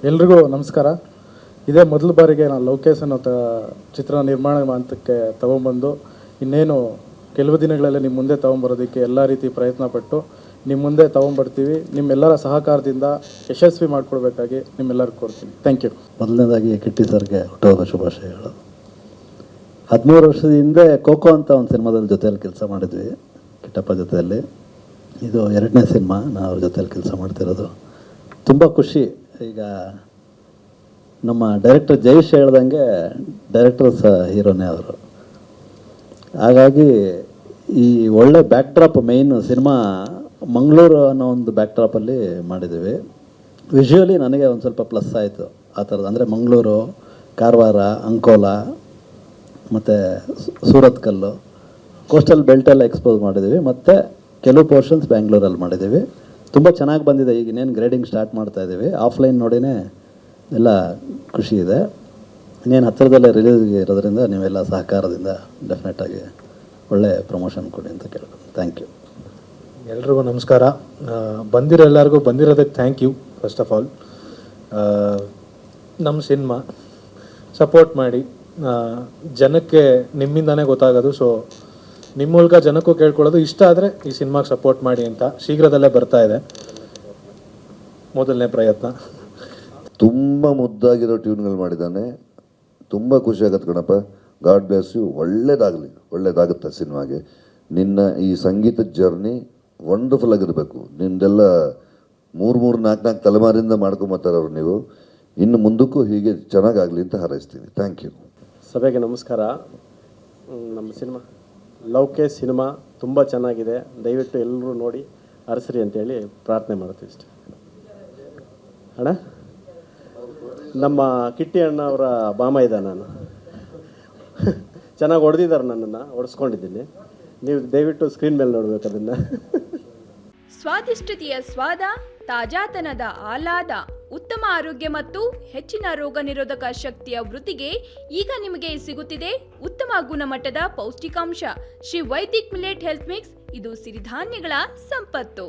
ಎಲ್ರಿಗೂ ನಮಸ್ಕಾರ. ಇದೇ ಮೊದಲ ಬಾರಿಗೆ ನಾನು ಲೋಕೇಶ್ ಅನ್ನೋ ಚಿತ್ರ ನಿರ್ಮಾಣ ಹಂತಕ್ಕೆ ತೊಗೊಂಬಂದು ಇನ್ನೇನು ಕೆಲವು ದಿನಗಳಲ್ಲಿ ನಿಮ್ಮ ಮುಂದೆ ತೊಗೊಂಬರೋದಕ್ಕೆ ಎಲ್ಲ ರೀತಿ ಪ್ರಯತ್ನ ಪಟ್ಟು ನಿಮ್ಮ ಮುಂದೆ ತೊಗೊಂಬರ್ತೀವಿ. ನಿಮ್ಮೆಲ್ಲರ ಸಹಕಾರದಿಂದ ಯಶಸ್ವಿ ಮಾಡಿಕೊಡ್ಬೇಕಾಗಿ ನಿಮ್ಮೆಲ್ಲರಿಗೂ ಕೋರ್ತೀನಿ. Thank you. ಮೊದಲನೇದಾಗಿ ಕಿಟ್ಟಿ ಸರ್ಗೆ ಹುಟ್ಟುಹಬ್ಬ ಶುಭಾಶಯಗಳು. 13 ವರ್ಷದ ಹಿಂದೆ ಖೋಖೋ ಅಂತ ಒಂದು ಸಿನಿಮಾದಲ್ಲಿ ಜೊತೆಯಲ್ಲಿ ಕೆಲಸ ಮಾಡಿದ್ವಿ ಕಿಟ್ಟಪ್ಪ ಜೊತೆಯಲ್ಲಿ. ಇದು 2ನೇ ಸಿನಿಮಾ ನಾನು ಅವ್ರ ಜೊತೆಯಲ್ಲಿ ಕೆಲಸ ಮಾಡ್ತಿರೋದು. ತುಂಬ ಖುಷಿ. ಈಗ ನಮ್ಮ ಡೈರೆಕ್ಟರ್ ಜಯೇಶ್ ಹೇಳ್ದಂಗೆ ಡೈರೆಕ್ಟರ್ ಸಹ ಹೀರೋನೇ ಅವರು. ಹಾಗಾಗಿ ಈ ಒಳ್ಳೆ ಬ್ಯಾಕ್ಡ್ರಾಪ್, ಮೇಯ್ನ್ ಸಿನಿಮಾ ಮಂಗಳೂರು ಅನ್ನೋ ಒಂದು ಬ್ಯಾಕ್ಡ್ರಾಪಲ್ಲಿ ಮಾಡಿದ್ದೀವಿ. ವಿಷುವಲಿ ನನಗೆ ಒಂದು ಸ್ವಲ್ಪ ಪ್ಲಸ್ ಆಯಿತು ಆ ಥರದ್ದು. ಅಂದರೆ ಮಂಗಳೂರು, ಕಾರವಾರ, ಅಂಕೋಲಾ ಮತ್ತು ಸೂರತ್ಕಲ್ಲು, ಕೋಸ್ಟಲ್ ಬೆಲ್ಟೆಲ್ಲ ಎಕ್ಸ್ಪೋಸ್ ಮಾಡಿದ್ದೀವಿ. ಮತ್ತು ಕೆಲವು ಪೋರ್ಷನ್ಸ್ ಬ್ಯಾಂಗ್ಳೂರಲ್ಲಿ ಮಾಡಿದ್ದೀವಿ. ತುಂಬ ಚೆನ್ನಾಗಿ ಬಂದಿದೆ. ಈಗ ಇನ್ನೇನು ಗ್ರೇಡಿಂಗ್ ಸ್ಟಾರ್ಟ್ ಮಾಡ್ತಾಯಿದ್ದೀವಿ. ಆಫ್ಲೈನ್ ನೋಡಿನೇ ಎಲ್ಲ ಖುಷಿ ಇದೆ. ಇನ್ನೇನು ಹತ್ತಿರದಲ್ಲೇ ರಿಲೀಸ್ ಇರೋದ್ರಿಂದ ನೀವೆಲ್ಲ ಸಹಕಾರದಿಂದ ಡೆಫಿನೆಟಾಗಿ ಒಳ್ಳೆ ಪ್ರಮೋಷನ್ ಕೊಡಿ ಅಂತ ಕೇಳ್ಬೋದು. Thank you. ಎಲ್ರಿಗೂ ನಮಸ್ಕಾರ. ಬಂದಿರೋ ಎಲ್ಲರಿಗೂ ಬಂದಿರೋದಕ್ಕೆ thank you. First of all ನಮ್ಮ ಸಿನಿಮಾ ಸಪೋರ್ಟ್ ಮಾಡಿ. ಜನಕ್ಕೆ ನಿಮ್ಮಿಂದನೇ ಗೊತ್ತಾಗೋದು. ಸೊ ನಿಮ್ಮ ಮೂಲಕ ಜನಕ್ಕೂ ಕೇಳ್ಕೊಳ್ಳೋದು, ಇಷ್ಟ ಆದರೆ ಈ ಸಿನಿಮಾಗೆ ಸಪೋರ್ಟ್ ಮಾಡಿ ಅಂತ. ಶೀಘ್ರದಲ್ಲೇ ಬರ್ತಾ ಇದೆ ಮೊದಲನೇ ಪ್ರಯತ್ನ. ತುಂಬ ಮುದ್ದಾಗಿರೋ ಟ್ಯೂನ್ಗಳು ಮಾಡಿದ್ದಾನೆ. ತುಂಬ ಖುಷಿ ಆಗತ್ತೆ ಕಣಪ್ಪ. God bless you. ಒಳ್ಳೇದಾಗುತ್ತೆ ಸಿನಿಮಾಗೆ. ನಿನ್ನ ಈ ಸಂಗೀತದ ಜರ್ನಿ ವಂಡರ್ಫುಲ್ ಆಗಿರಬೇಕು. ನಿಮ್ದೆಲ್ಲ 3-4 ತಲೆಮಾರಿಂದ ಮಾಡ್ಕೊಂಬತ್ತಾರವ್ರು ನೀವು. ಇನ್ನು ಮುಂದಕ್ಕೂ ಹೀಗೆ ಚೆನ್ನಾಗಾಗಲಿ ಅಂತ ಹಾರೈಸ್ತೀನಿ. Thank you. ಸಭೆಗೆ ನಮಸ್ಕಾರ. ನಮ್ಮ ಸಿನಿಮಾ ಲೋಕೇಶ್ ಸಿನಿಮಾ ತುಂಬ ಚೆನ್ನಾಗಿದೆ. ದಯವಿಟ್ಟು ಎಲ್ಲರೂ ನೋಡಿ ಹರಿಸ್ರಿ ಅಂತೇಳಿ ಪ್ರಾರ್ಥನೆ ಮಾಡ್ತೀವಿ ಇಷ್ಟೆ. ಅಣ್ಣ, ನಮ್ಮ ಕಿಟ್ಟಿ ಅಣ್ಣ ಅವರ ಬಾಮ ಇದೆ. ನಾನು ಚೆನ್ನಾಗಿ ಹೊಡೆದಿದ್ದಾರೆ, ನನ್ನನ್ನು ಹೊಡೆಸ್ಕೊಂಡಿದ್ದೀನಿ. ನೀವು ದಯವಿಟ್ಟು ಸ್ಕ್ರೀನ್ ಮೇಲೆ ನೋಡ್ಬೇಕು ಅದನ್ನು. ಸ್ವಾದಿಷ್ಟತೆಯ ಸ್ವಾದ, ತಾಜಾತನದ ಆಹ್ಲಾದ, ಉತ್ತಮ ಆರೋಗ್ಯ ಮತ್ತು ಹೆಚ್ಚಿನ ರೋಗ ನಿರೋಧಕ ಶಕ್ತಿಯ ವೃದ್ಧಿಗೆ ಈಗ ನಿಮಗೆ ಸಿಗುತ್ತಿದೆ ಉತ್ತಮ ಗುಣಮಟ್ಟದ ಪೌಷ್ಟಿಕಾಂಶ. Shri Vaidik millet health mix. ಇದು ಸಿರಿಧಾನ್ಯಗಳ ಸಂಪತ್ತು.